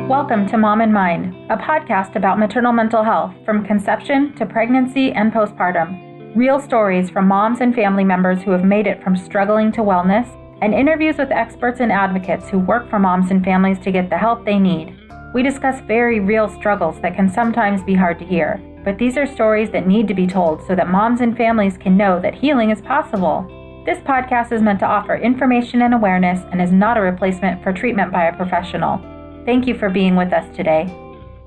Welcome to Mom and Mind, a podcast about maternal mental health from conception to pregnancy and postpartum. Real stories from moms and family members who have made it from struggling to wellness, and interviews with experts and advocates who work for moms and families to get the help they need. We discuss very real struggles that can sometimes be hard to hear, but these are stories that need to be told so that moms and families can know that healing is possible. This podcast is meant to offer information and awareness and is not a replacement for treatment by a professional. Thank you for being with us today.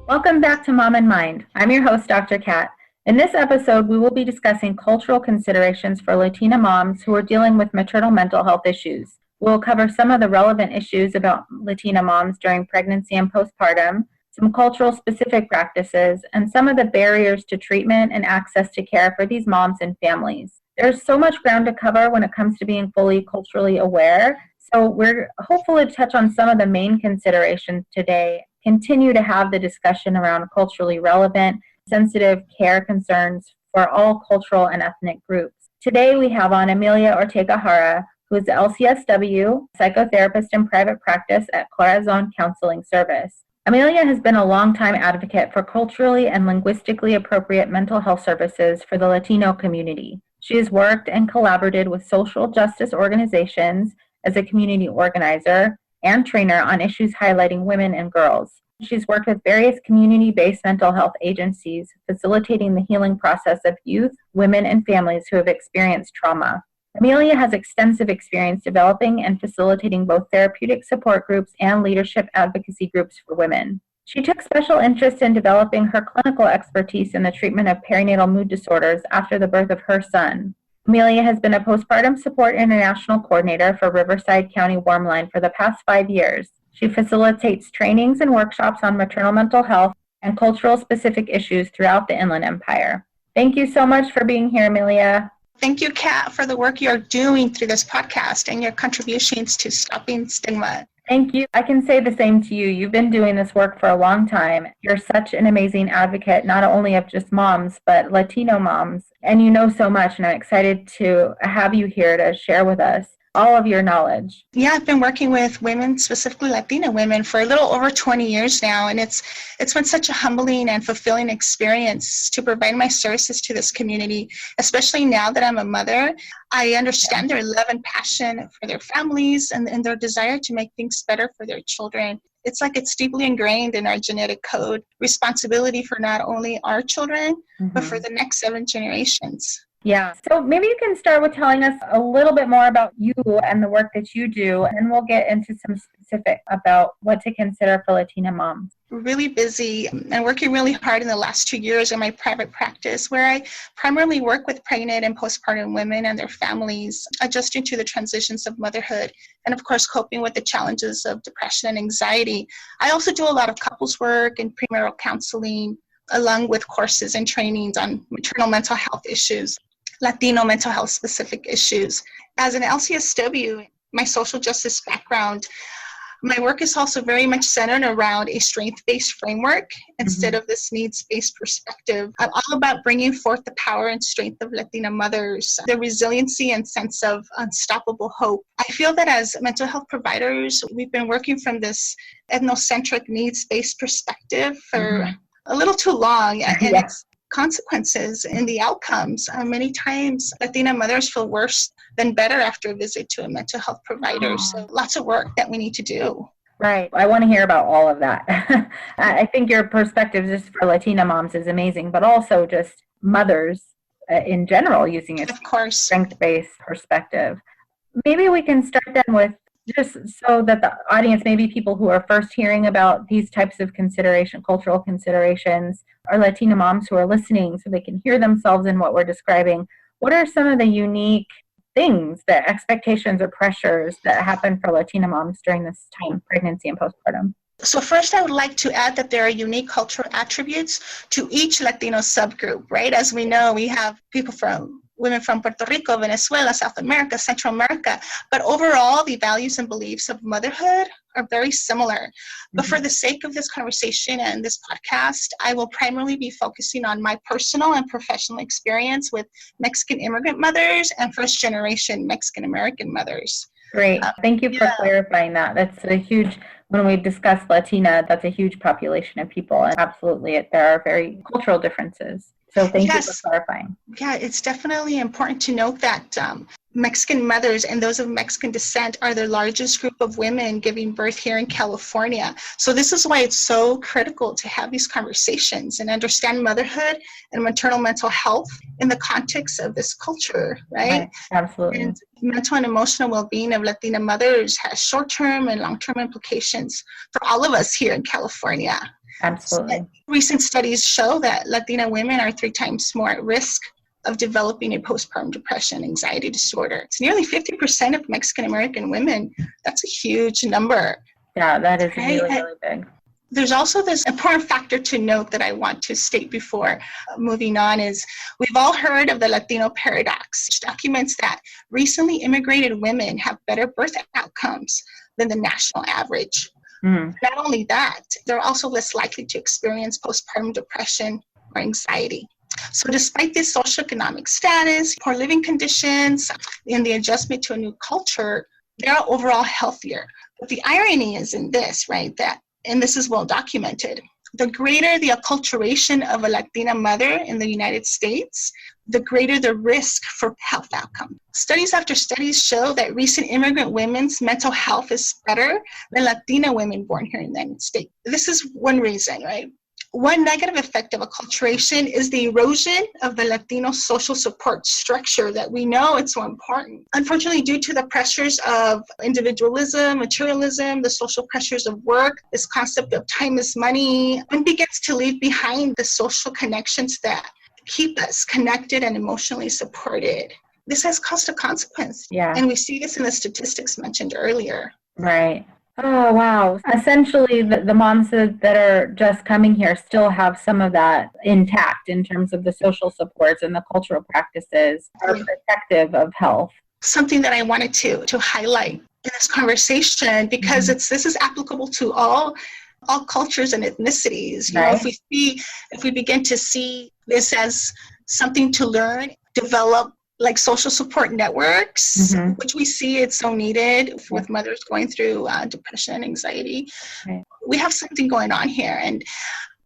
Welcome back to Mom and Mind. I'm your host, Dr. Kat. In this episode, we will be discussing cultural considerations for Latina moms who are dealing with maternal mental health issues. We'll cover some of the relevant issues about Latina moms during pregnancy and postpartum, some cultural specific practices, and some of the barriers to treatment and access to care for these moms and families. There's so much ground to cover when it comes to being fully culturally aware. So we're hopeful to touch on some of the main considerations today, continue to have the discussion around culturally relevant, sensitive care concerns for all cultural and ethnic groups. Today we have on Emilia Ortega-Jara, who is the LCSW, psychotherapist in private practice at Corazon Counseling Service. Emilia has been a longtime advocate for culturally and linguistically appropriate mental health services for the Latino community. She has worked and collaborated with social justice organizations as a community organizer and trainer on issues highlighting women and girls. She's worked with various community-based mental health agencies, facilitating the healing process of youth, women, and families who have experienced trauma. Emilia has extensive experience developing and facilitating both therapeutic support groups and leadership advocacy groups for women. She took special interest in developing her clinical expertise in the treatment of perinatal mood disorders after the birth of her son. Emilia has been a postpartum support international coordinator for Riverside County Warmline for the past 5 years. She facilitates trainings and workshops on maternal mental health and cultural specific issues throughout the Inland Empire. Thank you so much for being here, Emilia. Thank you, Kat, for the work you're doing through this podcast and your contributions to stopping stigma. Thank you. I can say the same to you. You've been doing this work for a long time. You're such an amazing advocate, not only of just moms, but Latino moms. And you know so much, and I'm excited to have you here to share with us all of your knowledge. Yeah, I've been working with women, specifically Latina women, for a little over 20 years now, and it's been such a humbling and fulfilling experience to provide my services to this community, especially now that I'm a mother. I understand their love and passion for their families and their desire to make things better for their children. It's like it's deeply ingrained in our genetic code, responsibility for not only our children, but for the next 7 generations. Yeah. So maybe you can start with telling us a little bit more about you and the work that you do, and we'll get into some specific about what to consider for Latina moms. Really busy and working really hard in the last 2 years in my private practice, where I primarily work with pregnant and postpartum women and their families, adjusting to the transitions of motherhood, and of course, coping with the challenges of depression and anxiety. I also do a lot of couples work and premarital counseling, along with courses and trainings on maternal mental health issues, Latino mental health specific issues. As an LCSW, my social justice background, my work is also very much centered around a strength-based framework instead of this needs-based perspective. I'm all about bringing forth the power and strength of Latina mothers, their resiliency and sense of unstoppable hope. I feel that as mental health providers, we've been working from this ethnocentric needs-based perspective for a little too long, and its consequences in the outcomes. Many times, Latina mothers feel worse than better after a visit to a mental health provider. So lots of work that we need to do. Right. I want to hear about all of that. I think your perspective just for Latina moms is amazing, but also just mothers in general using it. Of course. Strength-based perspective. Maybe we can start then with just so that the audience, maybe people who are first hearing about these types of cultural considerations, or Latina moms who are listening so they can hear themselves in what we're describing. What are some of the unique things, the expectations or pressures that happen for Latina moms during this time, pregnancy and postpartum? So first, I would like to add that there are unique cultural attributes to each Latino subgroup, right? As we know, we have women from Puerto Rico, Venezuela, South America, Central America. But overall, the values and beliefs of motherhood are very similar. But for the sake of this conversation and this podcast, I will primarily be focusing on my personal and professional experience with Mexican immigrant mothers and first-generation Mexican American mothers. Great. Thank you for clarifying that. That's a huge when we discuss Latina, that's a huge population of people. And absolutely, there are very cultural differences. So thank you for Yes. clarifying. Yeah, it's definitely important to note that Mexican mothers and those of Mexican descent are the largest group of women giving birth here in California. So this is why it's so critical to have these conversations and understand motherhood and maternal mental health in the context of this culture, right? Absolutely. And mental and emotional well-being of Latina mothers has short-term and long-term implications for all of us here in California. Absolutely. Recent studies show that Latina women are 3 times more at risk of developing a postpartum depression anxiety disorder. It's nearly 50% of Mexican American women. That's a huge number. Yeah, that is really, really big. There's also this important factor to note that I want to state before moving on is we've all heard of the Latino paradox, which documents that recently immigrated women have better birth outcomes than the national average. Mm. Not only that, they're also less likely to experience postpartum depression or anxiety. So despite this socioeconomic status, poor living conditions, and the adjustment to a new culture, they are overall healthier. But the irony is in this, right, that, and this is well documented, the greater the acculturation of a Latina mother in the United States, the greater the risk for health outcome. Studies after studies show that recent immigrant women's mental health is better than Latina women born here in the United States. This is one reason, right? One negative effect of acculturation is the erosion of the Latino social support structure that we know it's so important. Unfortunately, due to the pressures of individualism, materialism, the social pressures of work, this concept of time is money, one begins to leave behind the social connections that keep us connected and emotionally supported. This has caused a consequence. Yeah. And we see this in the statistics mentioned earlier. Right. Oh, wow. Essentially, the moms that are just coming here still have some of that intact in terms of the social supports and the cultural practices are protective of health. Something that I wanted to highlight in this conversation, because this is applicable to all cultures and ethnicities. You know, if we begin to see this as something to learn, develop like social support networks, which we see it's so needed with mothers going through depression and anxiety. Right. We have something going on here. And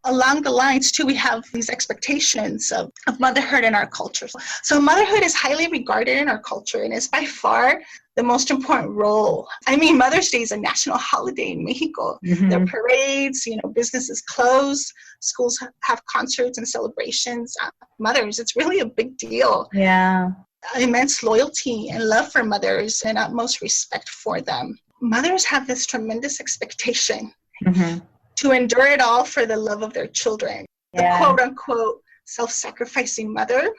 along the lines, too, we have these expectations of motherhood in our culture. So motherhood is highly regarded in our culture and is by far the most important role. I mean, Mother's Day is a national holiday in Mexico. There are parades, businesses close, schools have concerts and celebrations. Mothers, it's really a big deal. Yeah. Immense loyalty and love for mothers and utmost respect for them. Mothers have this tremendous expectation to endure it all for the love of their children. Yeah. The quote-unquote self-sacrificing mother.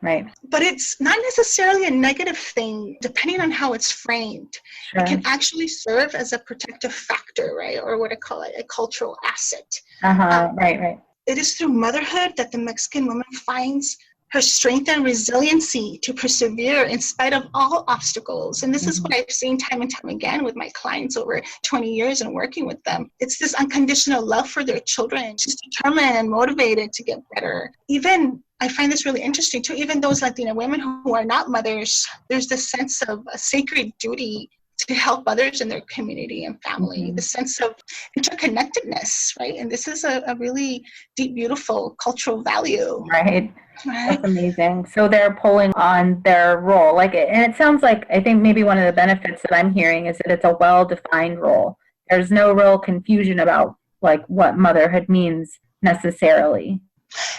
Right. But it's not necessarily a negative thing, depending on how it's framed. Sure. It can actually serve as a protective factor, right? Or what I call it, a cultural asset. Right. It is through motherhood that the Mexican woman finds her strength and resiliency to persevere in spite of all obstacles. And this is what I've seen time and time again with my clients over 20 years and working with them. It's this unconditional love for their children. She's determined and motivated to get better. Even, I find this really interesting too, even those Latina women who are not mothers, there's this sense of a sacred duty to help others in their community and family, the sense of interconnectedness, right? And this is a really deep, beautiful cultural value. Right. That's amazing. So they're pulling on their role. And it sounds like, I think maybe one of the benefits that I'm hearing is that it's a well-defined role. There's no real confusion about what motherhood means necessarily.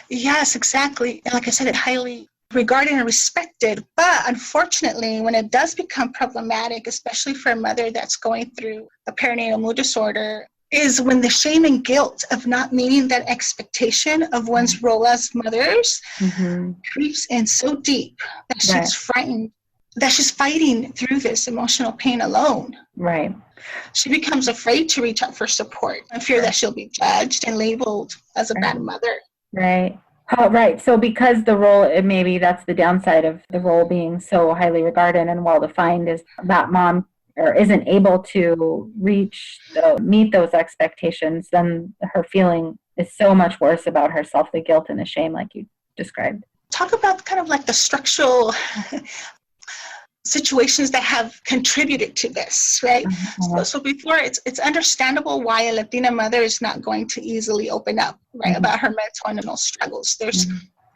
Yes, exactly. And like I said, it's highly regarded and respected, but unfortunately, when it does become problematic, especially for a mother that's going through a perinatal mood disorder, is when the shame and guilt of not meeting that expectation of one's role as mothers creeps in so deep that she's frightened, that she's fighting through this emotional pain alone. Right. She becomes afraid to reach out for support and fear that she'll be judged and labeled as a bad mother. Right. Oh, right. So because the role, maybe that's the downside of the role being so highly regarded and well-defined, is that mom isn't able to meet those expectations, then her feeling is so much worse about herself, the guilt and the shame like you described. Talk about kind of like the structural situations that have contributed to this, right? So before, it's understandable why a Latina mother is not going to easily open up, right, about her mental and emotional struggles. There's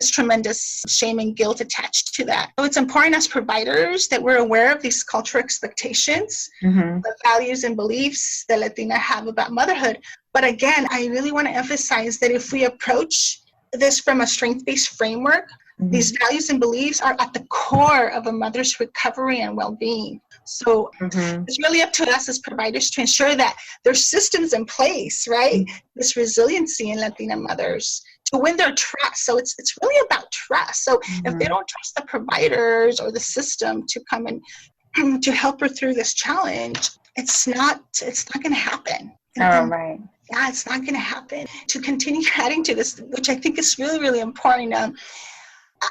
this tremendous shame and guilt attached to that. So it's important as providers that we're aware of these cultural expectations, the values and beliefs that Latina have about motherhood. But again, I really want to emphasize that if we approach this from a strength-based framework, these values and beliefs are at the core of a mother's recovery and well-being. So it's really up to us as providers to ensure that there's systems in place, right? This resiliency in Latina mothers to win their trust. So it's really about trust. So if they don't trust the providers or the system to come and to help her through this challenge, it's not going to happen. Right. Yeah, it's not going to happen. To continue adding to this, which I think is really, really important,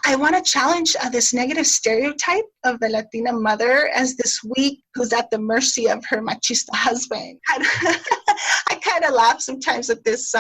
I want to challenge this negative stereotype of the Latina mother as this weak who's at the mercy of her machista husband. I kind of laugh sometimes at this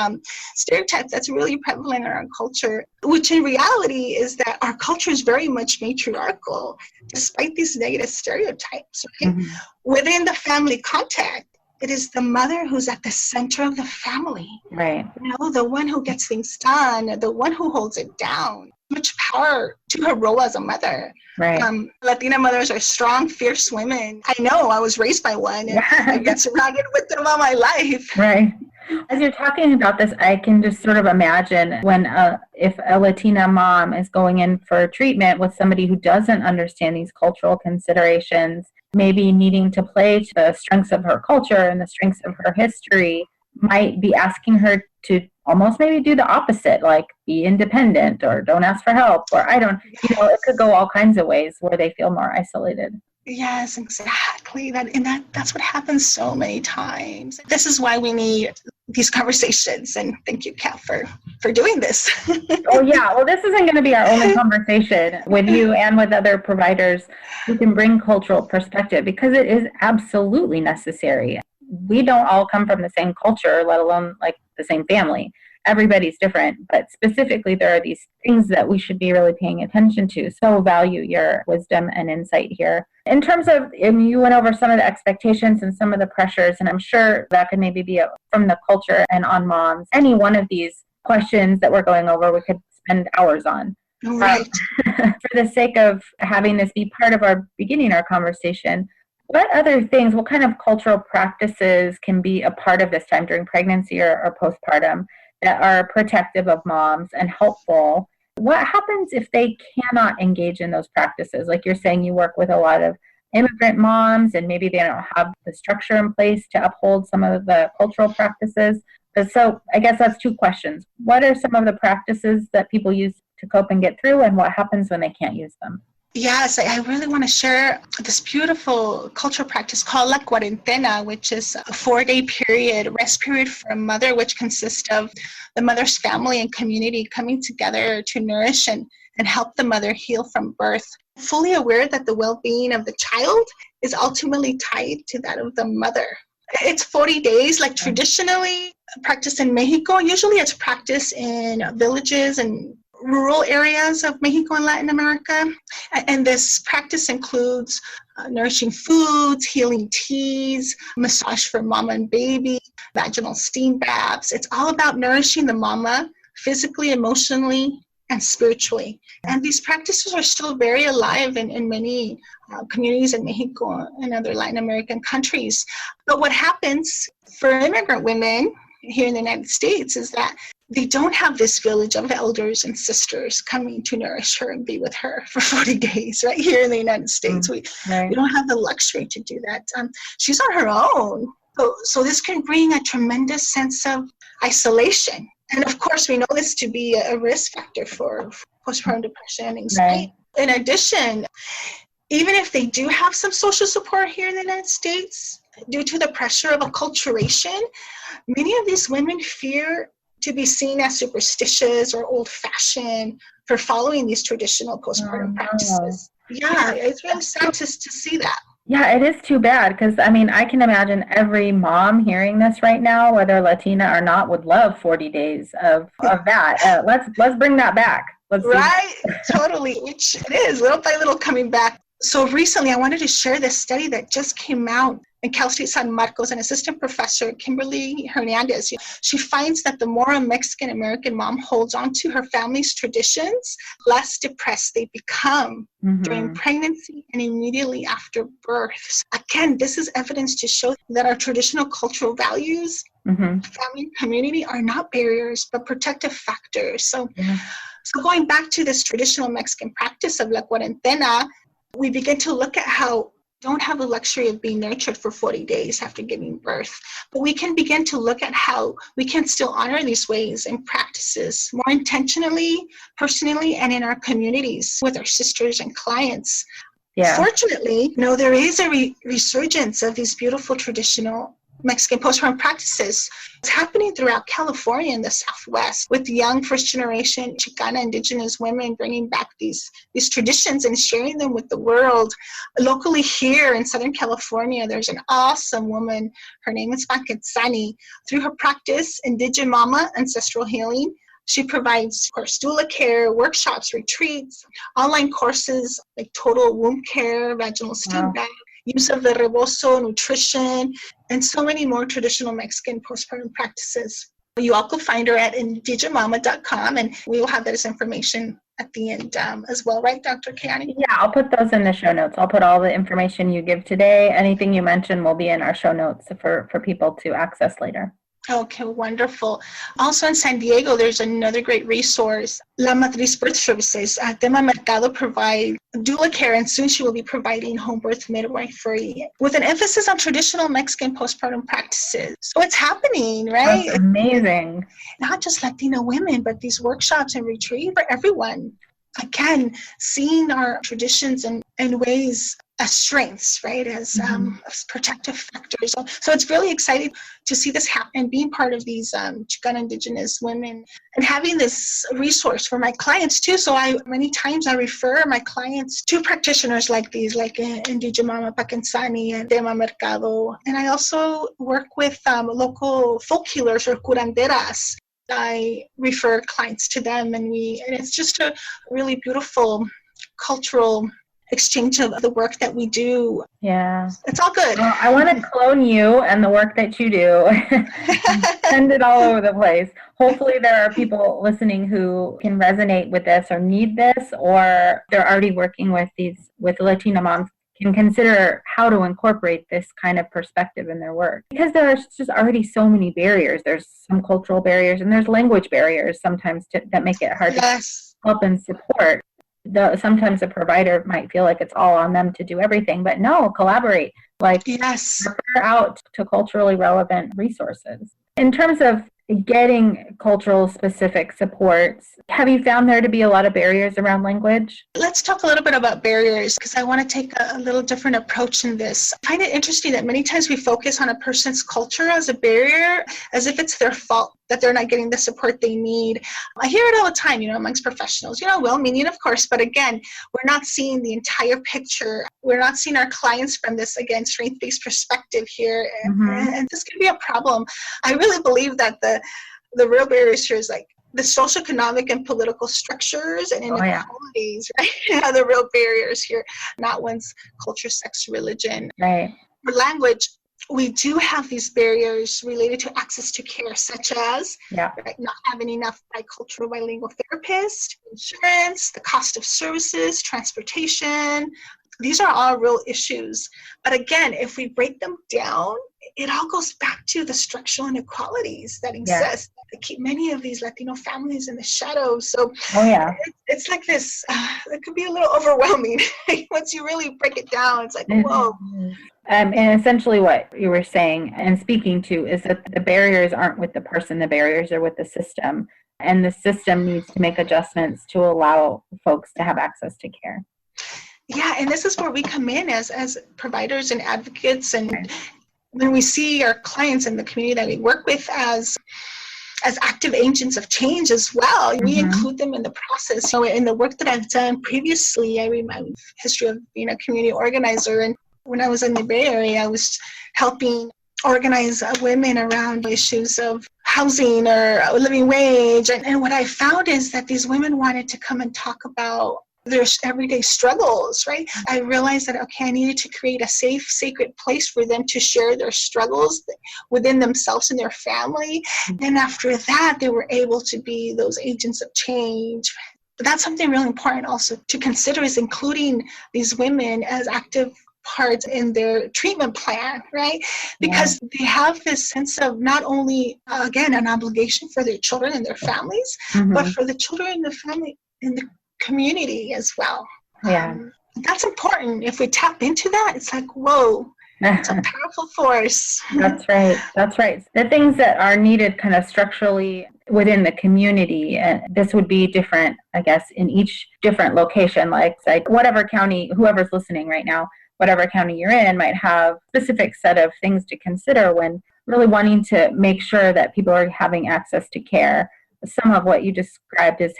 stereotype that's really prevalent in our culture, which in reality is that our culture is very much matriarchal, despite these negative stereotypes. Right? Within the family context, it is the mother who's at the center of the family. Right. You know, the one who gets things done, the one who holds it down. Much power to her role as a mother. Right. Latina mothers are strong, fierce women. I know, I was raised by one, and I've been surrounded with them all my life. Right. As you're talking about this, I can just sort of imagine when if a Latina mom is going in for treatment with somebody who doesn't understand these cultural considerations, maybe needing to play to the strengths of her culture and the strengths of her history, might be asking her to almost maybe do the opposite, like be independent or don't ask for help, or it could go all kinds of ways where they feel more isolated. Yes, exactly. That's what happens so many times. This is why we need these conversations, and thank you, Kat, for doing this. Oh yeah, well, this isn't going to be our only conversation with you and with other providers who can bring cultural perspective, because it is absolutely necessary. We don't all come from the same culture, let alone like the same family. Everybody's different, but specifically there are these things that we should be really paying attention to. So value your wisdom and insight here. In terms of, and you went over some of the expectations and some of the pressures, and I'm sure that could maybe be from the culture and on moms. Any one of these questions that we're going over, we could spend hours on. Right. For the sake of having this be part of our beginning our conversation, what other things, what kind of cultural practices can be a part of this time during pregnancy or postpartum that are protective of moms and helpful? What happens if they cannot engage in those practices? Like you're saying, you work with a lot of immigrant moms and maybe they don't have the structure in place to uphold some of the cultural practices. So I guess that's two questions. What are some of the practices that people use to cope and get through, and what happens when they can't use them? Yes, I really want to share this beautiful cultural practice called La Cuarentena, which is a 4-day rest period for a mother, which consists of the mother's family and community coming together to nourish and help the mother heal from birth. Fully aware that the well-being of the child is ultimately tied to that of the mother. It's 40 days, like traditionally practiced in Mexico. Usually it's practiced in villages and rural areas of Mexico and Latin America. And this practice includes nourishing foods, healing teas, massage for mama and baby, vaginal steam baths. It's all about nourishing the mama physically, emotionally, and spiritually. And these practices are still very alive in many communities in Mexico and other Latin American countries. But what happens for immigrant women here in the United States is that they don't have this village of elders and sisters coming to nourish her and be with her for 40 days, right here in the United States. We don't have the luxury to do that. She's on her own. So this can bring a tremendous sense of isolation. And of course, we know this to be a risk factor for postpartum depression and anxiety. Right. In addition, even if they do have some social support here in the United States, due to the pressure of acculturation, many of these women fear to be seen as superstitious or old-fashioned for following these traditional postpartum practices. Yeah, it's really sad to see that. Yeah, it is too bad because, I mean, I can imagine every mom hearing this right now, whether Latina or not, would love 40 days of that. Let's bring that back. Right, totally, which it is, little by little coming back. So recently, I wanted to share this study that just came out in Cal State San Marcos. An assistant professor, Kimberly Hernandez, she finds that the more a Mexican American mom holds on to her family's traditions, less depressed they become during pregnancy and immediately after birth. Again, this is evidence to show that our traditional cultural values, family and community, are not barriers, but protective factors. So going back to this traditional Mexican practice of la cuarentena, we begin to look at how don't have the luxury of being nurtured for 40 days after giving birth. But we can begin to look at how we can still honor these ways and practices more intentionally, personally, and in our communities with our sisters and clients. Yeah. Fortunately, there is a resurgence of these beautiful traditional Mexican postpartum practices. It's happening throughout California and the Southwest, with young first-generation Chicana indigenous women bringing back these traditions and sharing them with the world. Locally here in Southern California, there's an awesome woman. Her name is Paquetzani. Through her practice, Indigimama Ancestral Healing, she provides, of course, doula care, workshops, retreats, online courses like total womb care, vaginal steam bath, use of the rebozo, nutrition, and so many more traditional Mexican postpartum practices. You all can find her at indigimama.com, and we will have that as information at the end as well, right, Dr. Keani? Yeah, I'll put those in the show notes. I'll put all the information you give today. Anything you mention will be in our show notes for people to access later. Okay, wonderful. Also in San Diego, there's another great resource. La Matriz Birth Services. Tema Mercado provide doula care, and soon she will be providing home birth midwifery with an emphasis on traditional Mexican postpartum practices. So it's happening, right? That's amazing. Not just Latina women, but these workshops and retreats for everyone. Again, seeing our traditions and ways as strengths, right, as protective factors. So it's really exciting to see this happen and being part of these Chicana indigenous women and having this resource for my clients too. So many times I refer my clients to practitioners like these, like Indigimama Paquetzani and Tema Mercado. And I also work with local folk healers or curanderas. I refer clients to them, and it's just a really beautiful cultural exchange of the work that we do. Yeah. It's all good. Well, I want to clone you and the work that you do. Send it all over the place. Hopefully there are people listening who can resonate with this or need this, or they're already working with Latina moms, can consider how to incorporate this kind of perspective in their work. Because there are just already so many barriers. There's some cultural barriers and there's language barriers sometimes that make it hard to help and support. Sometimes a provider might feel like it's all on them to do everything, but no, collaborate. Refer out to culturally relevant resources. In terms of getting cultural specific supports, have you found there to be a lot of barriers around language? Let's talk a little bit about barriers, because I want to take a little different approach in this. I find it interesting that many times we focus on a person's culture as a barrier, as if it's their fault that they're not getting the support they need. I hear it all the time, amongst professionals, well-meaning, of course, but again, we're not seeing the entire picture. We're not seeing our clients from this, again, strength-based perspective here, and this could be a problem. I really believe that the real barriers here is like the socioeconomic and political structures and inequalities, right? Are the real barriers here, not one's culture, sex, religion. Right. For language, we do have these barriers related to access to care, such as not having enough bicultural bilingual therapists, insurance, the cost of services, transportation. These are all real issues. But again, if we break them down, it all goes back to the structural inequalities that exist that keep many of these Latino families in the shadows. So it's like this, it could be a little overwhelming. Once you really break it down, it's like, whoa. And essentially what you were saying and speaking to is that the barriers aren't with the person, the barriers are with the system. And the system needs to make adjustments to allow folks to have access to care. Yeah, and this is where we come in as providers and advocates, and when we see our clients in the community that we work with as active agents of change as well, we include them in the process. So in the work that I've done previously, I remember the history of being a community organizer, and when I was in the Bay Area, I was helping organize women around issues of housing or living wage. And what I found is that these women wanted to come and talk about their everyday struggles, right? I realized that, okay, I needed to create a safe, sacred place for them to share their struggles within themselves and their family. And after that, they were able to be those agents of change. But that's something really important also to consider, is including these women as active parts in their treatment plan, right? Because they have this sense of not only, again, an obligation for their children and their families, but for the children and the family in the community as well. That's important. If we tap into that, it's like, whoa, it's a powerful force. That's right. The things that are needed kind of structurally within the community, and this would be different, I guess, in each different location, like whatever county, whoever's listening right now, whatever county you're in might have a specific set of things to consider when really wanting to make sure that people are having access to care. Some of what you described is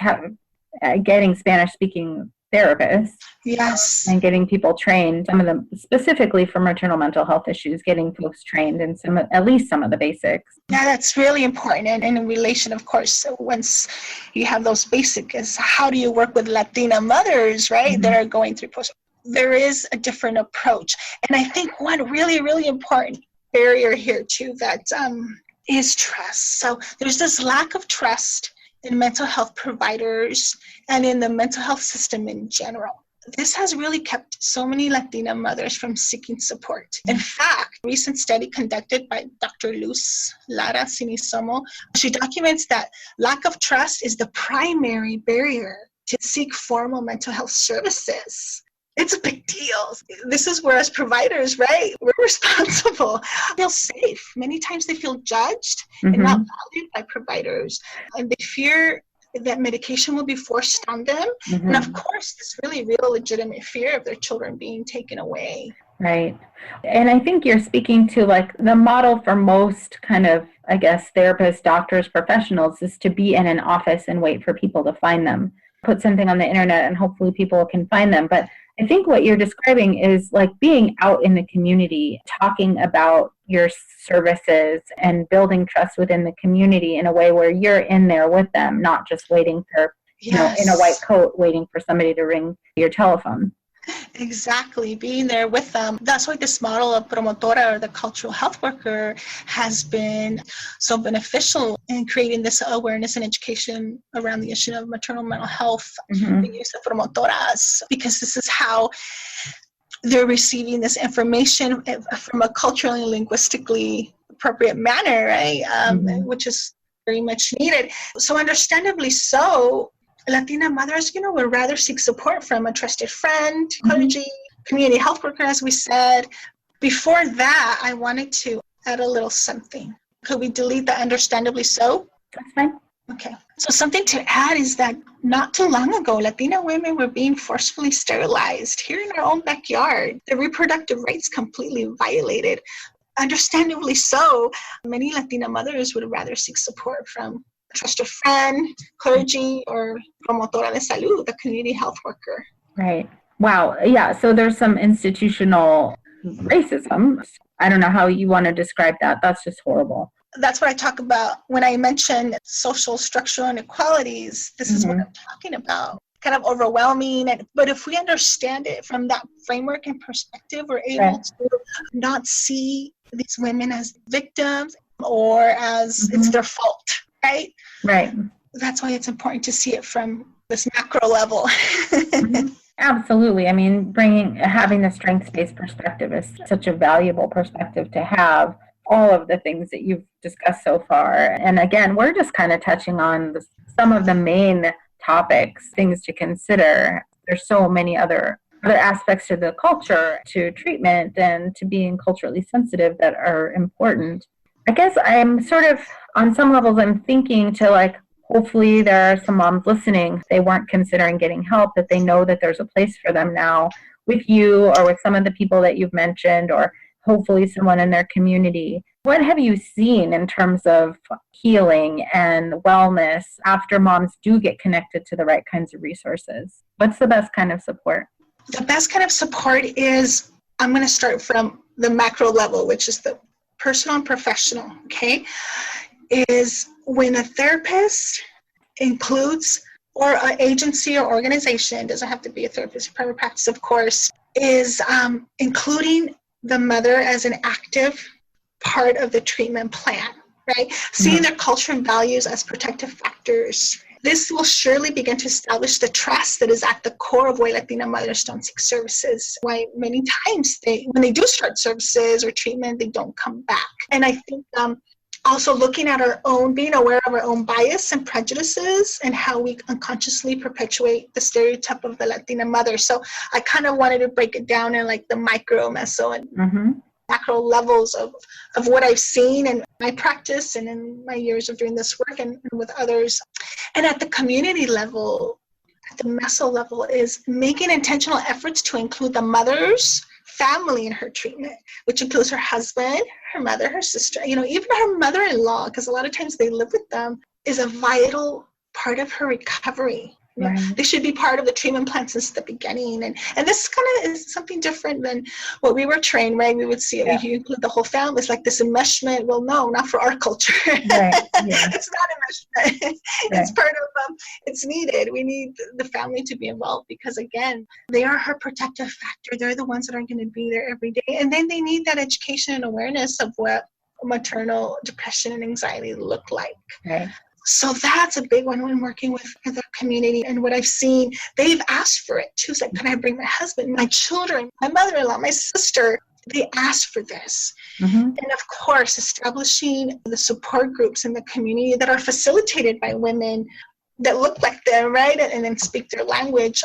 getting Spanish-speaking therapists. Yes. And getting people trained, some of them specifically for maternal mental health issues, getting folks trained in at least some of the basics. Yeah, that's really important. And in relation, of course, once you have those basics, is how do you work with Latina mothers, right, that are going through postpartum? There is a different approach. And I think one really, really important barrier here too that is trust. So there's this lack of trust in mental health providers and in the mental health system in general. This has really kept so many Latina mothers from seeking support. In fact, a recent study conducted by Dr. Luz Lara Sinisomo, she documents that lack of trust is the primary barrier to seek formal mental health services. It's a big deal. This is where, as providers, right, we're responsible. They feel safe. Many times they feel judged and not valued by providers. And they fear that medication will be forced on them. And of course, this really real, legitimate fear of their children being taken away. Right. And I think you're speaking to like the model for most kind of, I guess, therapists, doctors, professionals is to be in an office and wait for people to find them. Put something on the internet and hopefully people can find them. But I think what you're describing is like being out in the community, talking about your services and building trust within the community in a way where you're in there with them, not just waiting for, you know, in a white coat, waiting for somebody to ring your telephone. Exactly, being there with them. That's why this model of promotora, or the cultural health worker, has been so beneficial in creating this awareness and education around the issue of maternal mental health, the use of promotoras, because this is how they're receiving this information from a culturally and linguistically appropriate manner, right? Which is very much needed. So understandably so, Latina mothers, would rather seek support from a trusted friend, clergy, community health worker, as we said. Before that, I wanted to add a little something. Could we delete the understandably so? That's fine. Okay. So something to add is that not too long ago, Latina women were being forcefully sterilized here in our own backyard. Their reproductive rights completely violated. Understandably so, many Latina mothers would rather seek support from trusted friend, clergy, or promotora de salud, the community health worker. Right. Wow. Yeah. So there's some institutional racism. I don't know how you want to describe that. That's just horrible. That's what I talk about when I mention social structural inequalities. This is what I'm talking about. Kind of overwhelming. But if we understand it from that framework and perspective, we're able to not see these women as victims or as it's their fault. Right? Right. That's why it's important to see it from this macro level. Absolutely. I mean, having the strengths-based perspective is such a valuable perspective to have. All of the things that you've discussed so far. And again, we're just kind of touching on some of the main topics, things to consider. There's so many other aspects to the culture, to treatment, and to being culturally sensitive that are important. I guess I'm sort of, on some levels, I'm thinking to like, hopefully there are some moms listening, they weren't considering getting help, that they know that there's a place for them now with you or with some of the people that you've mentioned, or hopefully someone in their community. What have you seen in terms of healing and wellness after moms do get connected to the right kinds of resources? What's the best kind of support? The best kind of support is, I'm going to start from the macro level, which is the personal and professional, okay, is when a therapist includes or an agency or organization, doesn't have to be a therapist or private practice, of course, is including the mother as an active part of the treatment plan, right? Seeing their culture and values as protective factors. This will surely begin to establish the trust that is at the core of why Latina mothers don't seek services, why many times when they do start services or treatment, they don't come back. And I think also looking at our own, being aware of our own bias and prejudices and how we unconsciously perpetuate the stereotype of the Latina mother. So I kind of wanted to break it down in like the micro, meso, and macro levels of what I've seen in my practice and in my years of doing this work and with others. And at the community level, at the meso level, is making intentional efforts to include the mother's family in her treatment, which includes her husband, her mother, her sister, even her mother-in-law, because a lot of times they live with them, is a vital part of her recovery. Right. They should be part of the treatment plan since the beginning. And this kind of is something different than what we were trained, right? We would see it if you include the whole family. It's like this enmeshment. Well, no, not for our culture. Right. Yeah. It's not enmeshment. Right. It's part of, it's needed. We need the family to be involved because, again, they are her protective factor. They're the ones that are going to be there every day. And then they need that education and awareness of what maternal depression and anxiety look like. Right. So that's a big one when working with the community. And what I've seen, they've asked for it too. It's like, can I bring my husband, my children, my mother-in-law, my sister? They asked for this. And of course, establishing the support groups in the community that are facilitated by women that look like them, right? And then speak their language.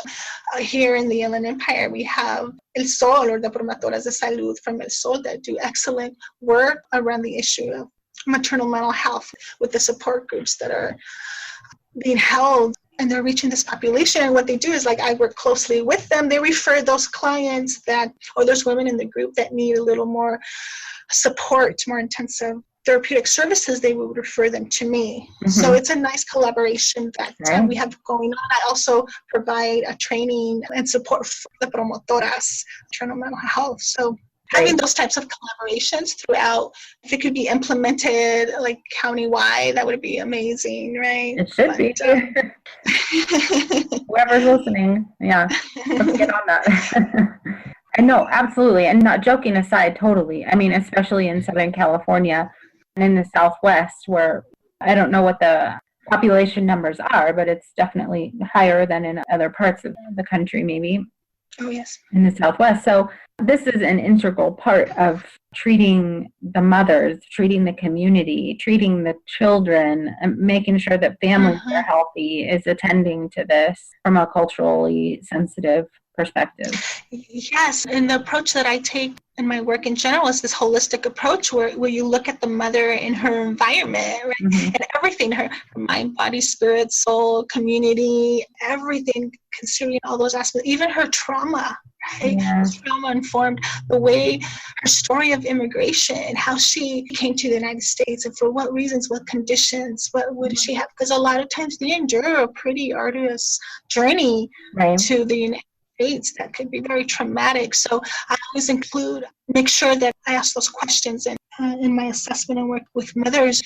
Here in the Inland Empire, we have El Sol, or the Promotoras de Salud from El Sol, that do excellent work around the issue of maternal mental health with the support groups that are being held, and they're reaching this population. And what they do is, like, I work closely with them. They refer those clients or those women in the group that need a little more support, more intensive therapeutic services, they would refer them to me. So it's a nice collaboration that we have going on. I also provide a training and support for the promotoras, maternal mental health. So having those types of collaborations throughout, if it could be implemented like countywide, that would be amazing, right? It should be. Whoever's listening, let's get on that. I know, absolutely. And not joking aside, totally. I mean, especially in Southern California and in the Southwest, where I don't know what the population numbers are, but it's definitely higher than in other parts of the country, maybe. Oh, yes. In the Southwest. So this is an integral part of treating the mothers, treating the community, treating the children, and making sure that families are healthy, is attending to this from a culturally sensitive perspective. Yes, and the approach that I take in my work in general is this holistic approach where you look at the mother in her environment, right? And everything, her mind, body, spirit, soul, community, everything, considering all those aspects, even her trauma, right? Trauma informed the way, her story of immigration, how she came to the United States, and for what reasons, what conditions, what did she have? Because a lot of times they endure a pretty arduous journey to the United States that could be very traumatic. So I always make sure that I ask those questions in my assessment and work with mothers.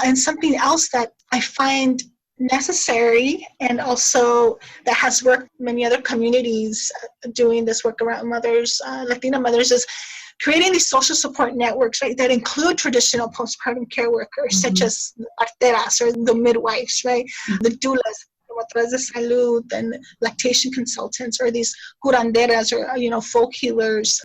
And something else that I find necessary, and also that has worked many other communities doing this work around mothers, Latina mothers, is creating these social support networks, right, that include traditional postpartum care workers, such as the parteras or the midwives, right, the doulas, promotoras de salud, and lactation consultants, or these curanderas, or folk healers.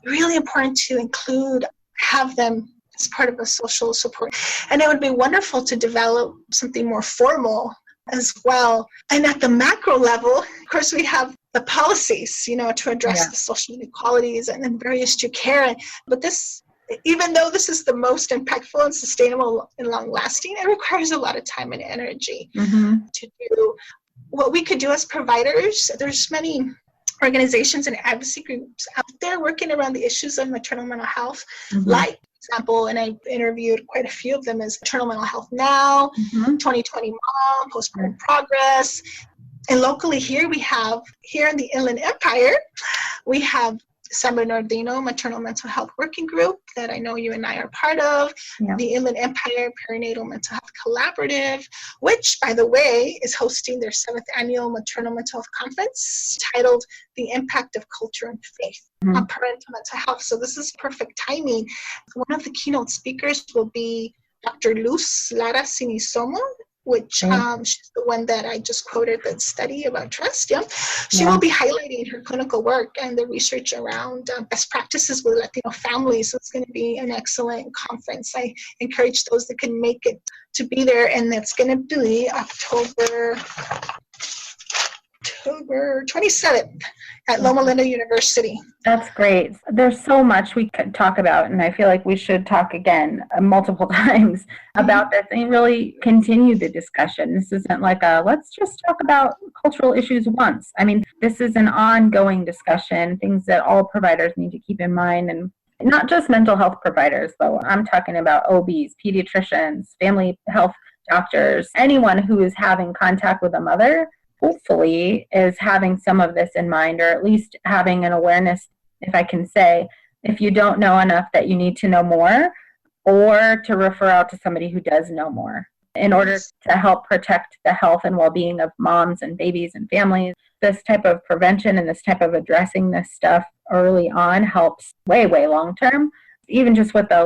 Really important to have them as part of a social support. And it would be wonderful to develop something more formal as well. And at the macro level, of course, we have the policies, to address the social inequalities and barriers to care. But this, even though this is the most impactful and sustainable and long-lasting, it requires a lot of time and energy to do. What we could do as providers, there's many organizations and advocacy groups out there working around the issues of maternal mental health, like, for example, and I interviewed quite a few of them, is Maternal Mental Health Now, 2020 Mom, Postpartum Progress. And locally here in the Inland Empire, we have San Bernardino Maternal Mental Health Working Group that I know you and I are part of, the Inland Empire Perinatal Mental Health Collaborative, which, by the way, is hosting their 7th annual Maternal Mental Health Conference titled The Impact of Culture and Faith on Parental Mental Health. So this is perfect timing. One of the keynote speakers will be Dr. Luz Lara Sinisomo, which she's the one that I just quoted, that study about trust. She will be highlighting her clinical work and the research around best practices with Latino families. So it's going to be an excellent conference. I encourage those that can make it to be there, and that's going to be October 27th at Loma Linda University. That's great. There's so much we could talk about, and I feel like we should talk again multiple times about this and really continue the discussion. This isn't like let's just talk about cultural issues once. I mean, this is an ongoing discussion, things that all providers need to keep in mind, and not just mental health providers, though. I'm talking about OBs, pediatricians, family health doctors, anyone who is having contact with a mother hopefully is having some of this in mind, or at least having an awareness, if I can say, if you don't know enough that you need to know more, or to refer out to somebody who does know more in order to help protect the health and well-being of moms and babies and families. This type of prevention and this type of addressing this stuff early on helps way, way long term, even just with a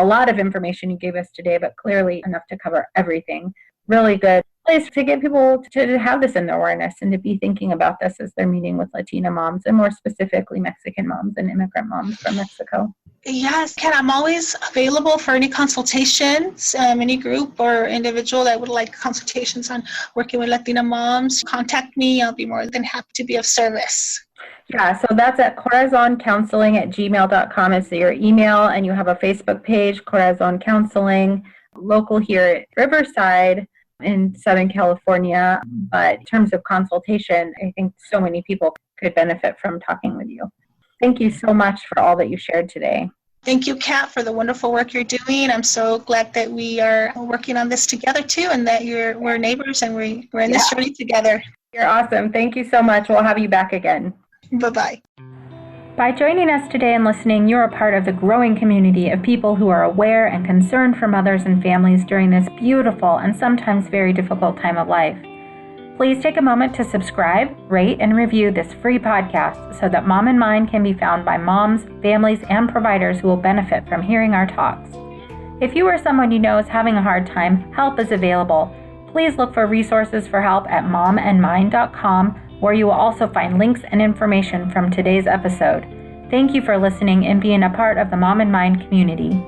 lot of information you gave us today, but clearly enough to cover everything. Really good place to get people to have this in their awareness and to be thinking about this as they're meeting with Latina moms, and more specifically Mexican moms and immigrant moms from Mexico. Yes, Kat, I'm always available for any consultations, any group or individual that would like consultations on working with Latina moms. Contact me. I'll be more than happy to be of service. Yeah, so that's at corazoncounseling@gmail.com is your email, and you have a Facebook page, Corazon Counseling, local here at Riverside in Southern California. But in terms of consultation, I think so many people could benefit from talking with you. Thank you so much for all that you shared today. Thank you, Kat, for the wonderful work you're doing. I'm so glad that we are working on this together too, and that we're neighbors and we're in this journey together. You're awesome. Thank you so much. We'll have you back again. Bye-bye. By joining us today and listening, you're a part of the growing community of people who are aware and concerned for mothers and families during this beautiful and sometimes very difficult time of life. Please take a moment to subscribe, rate, and review this free podcast so that Mom in Mind can be found by moms, families, and providers who will benefit from hearing our talks. If you or someone you know is having a hard time, help is available. Please look for resources for help at momandmind.com, where you will also find links and information from today's episode. Thank you for listening and being a part of the Mom in Mind community.